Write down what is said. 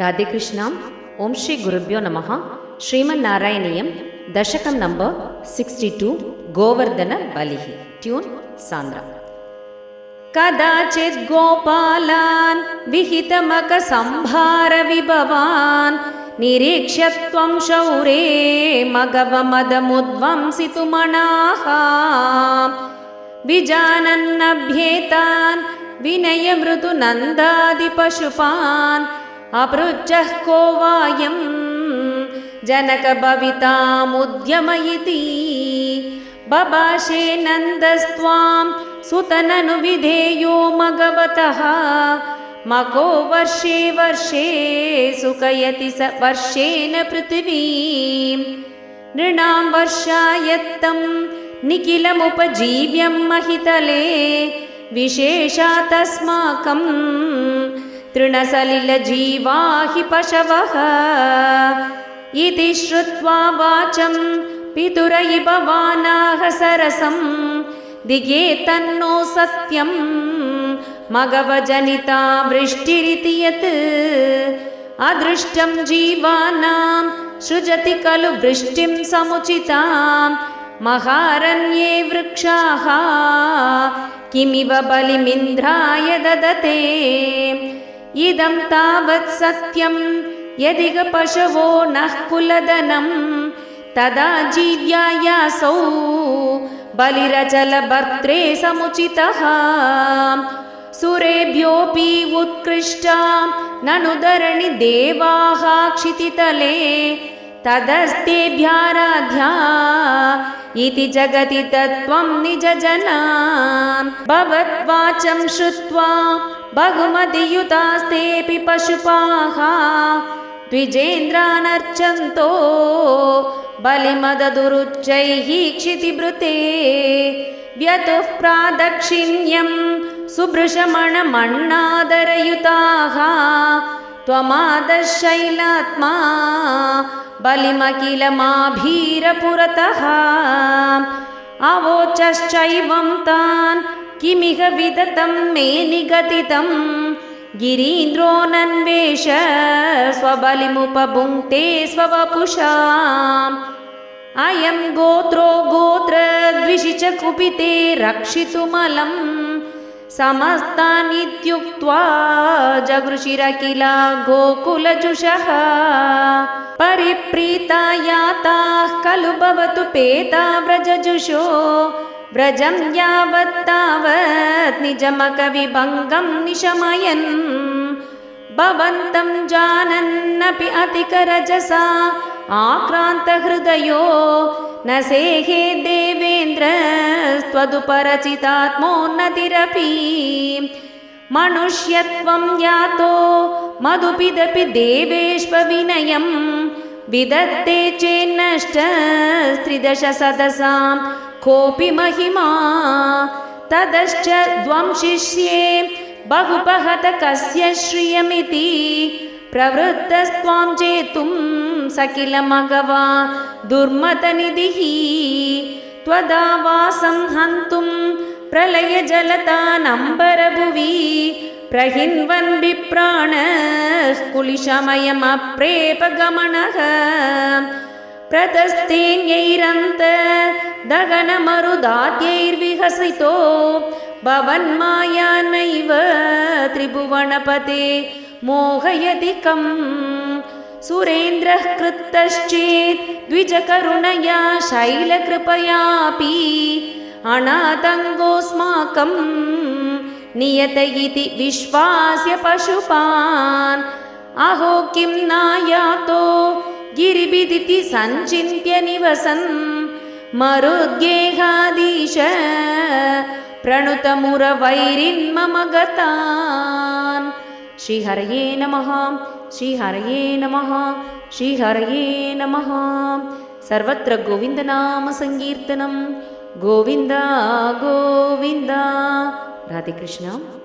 ರಾಧೆ ಕೃಷ್ಣ. ಓಂ ಶ್ರೀ ಗುರುಭ್ಯೋ ನಮಃ. ಶ್ರೀಮನ್ನಾರಾಯಣೀಯಂ ದಶಕಂ number 62 Govardhana ಬಲಿಹಿ. Tune ಸಾಂದ್ರ. ಕದಾಚಿತ್ ಗೋಪಾಲಾನ್ ವಿಹಿತಮಕ ಸಂಭಾರ ವಿಭವಾನ್ ನಿರೀಕ್ಷ್ಯ ತ್ವಂ ಶೌರೇ ಮಗವ ಮದಮುದ್ವಂಸಿತು ಮಣಾಃ ವಿಜಾನನ್ನಭ್ಯೇತಾನ್ ವಿನಯ ಮೃದು ನಂದಾದಿ ಪಶುಪಾನ್ ಅಪೃಚ್ಛಃ ಕೋ ವಾಯಂ ಜನಕ ಭವಿತಾಮುದ್ಯಮಯಿತಿ ಬಭಾಷೆ ನಂದಸ್ತ್ವಾಂ ಸುತನನು ವಿಧೇಯೋ ಮಗವತಃ ಮಕೋ ವರ್ಷೇ ವರ್ಷೇ ಸುಖಯತಿ ಸ ವರ್ಷೇನ ಪೃಥಿವೀಂ ನೃಣಾಂ ವರ್ಷಾಯತ್ತಂ ನಿಖಿಲಮುಪಜೀವ್ಯಂ ಮಹಿತಲೆ ವಿಶೇಷಾತಸ್ಮಾಕಂ ತೃಣಸಲಿಲಜೀವಾ ಹಿ ಪಶವಃ ಇತಿ ಶ್ರುತ್ವಾ ವಾಚಂ ಪಿತುರಯಿ ಭವಾನಾಹ ಸರಸಂ ದಿಗೆ ತನ್ನೋ ಸತ್ಯಂ ಮಗವಜನಿತಾ ವೃಷ್ಟಿರಿತಿ ಯತ್ ಅದೃಷ್ಟಂ ಜೀವಾನಾಂ ಸೃಜತಿ ಖಲು ವೃಷ್ಟಿಂ ಸಮುಚಿತಾಂ ಮಹಾರಣ್ಯೇ ವೃಕ್ಷಾಃ ಕಿಮಿವ ಬಲಿಮಿಂದ್ರಾಯ ದದತೆ ಇದಂ ತಾವತ್ ಸತ್ಯಂ ಯದಿಗ ಪಶವೋ ನಃ ಕುಲದನಂ ತದಾ ಜೀವ್ಯಾಯಾಸೌ ಬಲಿರಚಲ ಭರ್ತ್ರೇ ಸಮುಚಿತಃ ಸುರೇಭ್ಯೋಪಿ ಉತ್ಕೃಷ್ಟ ನನು ಧರಣಿ ದೇವಾಃ ಕ್ಷಿತಿತಲೆ ತದಸ್ತೇಭ್ಯಾರಾಧ್ಯಾ ಇತಿ ಜಗತಿ ತತ್ವಂ ನಿಜ ಜನಾ ಭವದ್ವಾಚಂ ಶ್ರುತ್ವಾ ಬಹುಮತಿಯುತಾಸ್ತೇಪಿ ಪಶುಪಾಃ ದ್ವಿಜೇಂದ್ರಾನರ್ಚಂತೋ ಬಲಿಮದದುರುಚ್ಚೈಃ ಕ್ಷಿತಿಭೃತೆ ವ್ಯತುಃ ಪ್ರಾದಕ್ಷಿಣ್ಯಂ ಸುಭೃಶಮಣಮಣ್ಣಾದರಯುತಾಃ ತ್ವಮಾದಶೈಲಾತ್ಮಾ ಬಲಿಮಖಿಲಮಾಭೀರಪುರತಃ ಅವೋಚಶ್ಚೈವಂ ತಾನ್ ಕಿಮಿಹ ವಿದತಂ ಮೇ ನಿಗದಿತಂ ಗಿರೀಂದ್ರೋನನ್ವೇಷ ಸ್ವಬಲಿಮುಪಭುಂಕ್ತೆ ಸ್ವವಪುಷಾ ಅಯಂ ಗೋತ್ರೋ ಗೋತ್ರದ್ವಿಷಿ ಚ ಕುಪಿತೆ ರಕ್ಷಿತುಮಲಂ ಸಮಸ್ತಾನಿತ್ಯುಕ್ತ್ವಾ ಜಗೃಷಿರಖಿಲ ಗೋಕುಲಜುಷಃ ಪರಿಪ್ರೀತಾ ಯಾತಾಃ ಖಲು ಭವತು ಪೇತಾ ವ್ರಜಜುಷೋ ವ್ರಜಂ ಯಾವತ್ತಾವತ್ ನಿಜಮಕವಿಭಂಗಂ ನಿಶಮಯನ್ ಭವಂತಂ ಜಾನನ್ನಪಿ ಅತಿಕರಜಸಾ ಆಕ್ರಾಂತ ಹೃದಯೋ ನ ಸೇಹೇ ದೇವೇಂದ್ರಸ್ತ್ವದುಪರಚಿತಾತ್ಮೋನ್ನತಿರಪಿ ಮನುಷ್ಯತ್ವಂ ಯಾತೋ ಮಧುಪಿದಪಿ ದೇವೇಶ್ವವಿನಯಂ ವಿದತ್ತೆ ಚೇನ್ನಷ್ಟ ಸ್ತ್ರಿದಶ ಸದಸಾಂ ಕೋಪಿ ಮಹಿಮಾ ತದಶ್ಚ ದ್ವಂ ಶಿಷ್ಯೇ ಬಹುಪಹತ ಕಸ್ಯ ಶ್ರಿಯಮಿತಿ ಪ್ರವೃತ್ತಸ್ತ್ವಾಂ ಚೇತುಂ ಸಕಿಲ ಮಗವಾ ದುರ್ಮತನಿಧಿಃ ತ್ವದಾವಾಸಂ ಹಂತುಂ ಪ್ರಲಯ ಜಲತಾನಂಬರಭುವಿ ಪ್ರಹಿನ್ವನ್ ವಿಪ್ರಾಣಃ ಕುಲಿಶಮಯಮಪ್ರೇಪಗಮನಃ ಪ್ರತಸ್ಥೇನ್ಯೈರಂತ ದಗನಮರುದಾದ್ಯೈರ್ವಿಹಸಿತೋ ಭವನ್ಮಾಯಾನೈವ ತ್ರಿಭುವನಪತೆ ಮೋಹಯತಿ ಕಂ ಸುರೇಂದ್ರಃ ಕೃತ್ತಶ್ಚೇತ್ ದ್ವಿಜಕರುಣಯಾ ಶೈಲಕೃಪಯಾಪಿ ಅನಾತಂಗೋಸ್ಮಾಕಂ ನಿಯತ ಇತಿ ವಿಶ್ವಾಸ್ಯ ಪಶುಪಾನ್ ಅಹೋ ಕಿಂ ನಾಯಾತೋ ಗಿರಿಬಿದಿತಿ ಸಂಚಿತ್ಯ ನಿವಸನ್ ಮರುದ್ಗೇಹಾದೀಶ ಪ್ರಣುತ ಮುರವೈರಿನ್ಮಮ ಗತಾನ್. ಶ್ರೀಹರಯೇ ನಮಃ, ಶ್ರೀಹರಯೇ ನಮಃ, ಶ್ರೀಹರಯೇ ನಮಃ. ಸರ್ವತ್ರ ಗೋವಿಂದನಾಮ ಸಂಕೀರ್ತನಂ. ಗೋವಿಂದ ಗೋವಿಂದ. ರಾಧೆ ಕೃಷ್ಣ.